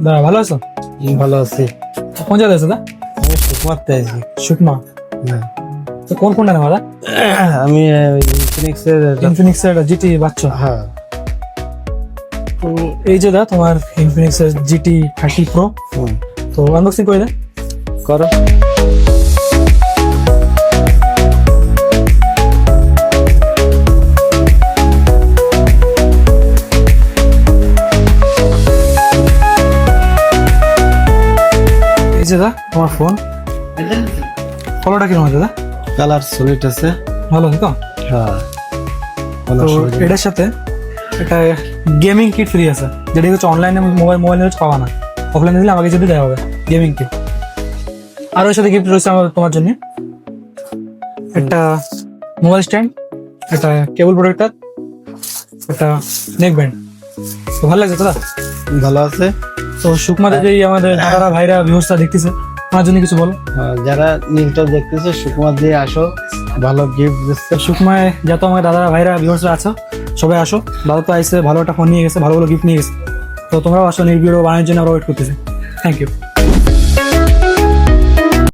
দাদা ভালো আছো? ভালো আছি। কোন জায়গায় আছো দাদা? আমি সুকুমারতে আছি। সুকমা। হ্যাঁ। তো কোনটা নেওয়া দাদা? আমি ইনফিনিক্সের। ইনফিনিক্সের জিটি বাচ্চা। হ্যাঁ। তো এই যে দাদা তোমার ইনফিনিক্সের জিটি 30 প্রো। হুম। তো আনবক্সিং করে দেন। করো। এই যে দাদা তোমার ফোন। ফলোটা কিরকম আছে দাদা? কালার সলিড আছে। ভালো আছে তো? হ্যাঁ। তো এটার সাথে একটা গেমিং কিট ফ্রি আছে, যেটা হচ্ছে অনলাইনে মোবাইল হচ্ছে পাওয়া না। অফলাইনে দিলে আমাকে যদি দেওয়া হবে গেমিং কিট। আর ওর সাথে গিফট রয়েছে আমার তোমার জন্য একটা মোবাইল স্ট্যান্ড, একটা কেবল প্রোটেক্টর, একটা নেক ব্যান্ড। তো ভালো লাগছে দাদা? ভালো আছে। তো সুকমাতে যে আমাদের দাদারা ভাইরা ভিউজটা দেখতেছে, আমার জন্য কিছু বলো। যারা নীলটা দেখতেছে সুকুমার দিয়ে আসো, ভালো গিফট দিচ্ছে। তো সুকমায় যত আমার দাদারা ভাইরা ভিউজরা আছো সবাই আসো। দাদা তো আইসে, ভালো একটা ফোন নিয়ে গেছে, ভালো ভালো গিফট নিয়ে গেছে। তো তোমরাও আসো, নির্ভিড় বানানোর জন্য আমরা ওয়েট করতেছি। Thank you.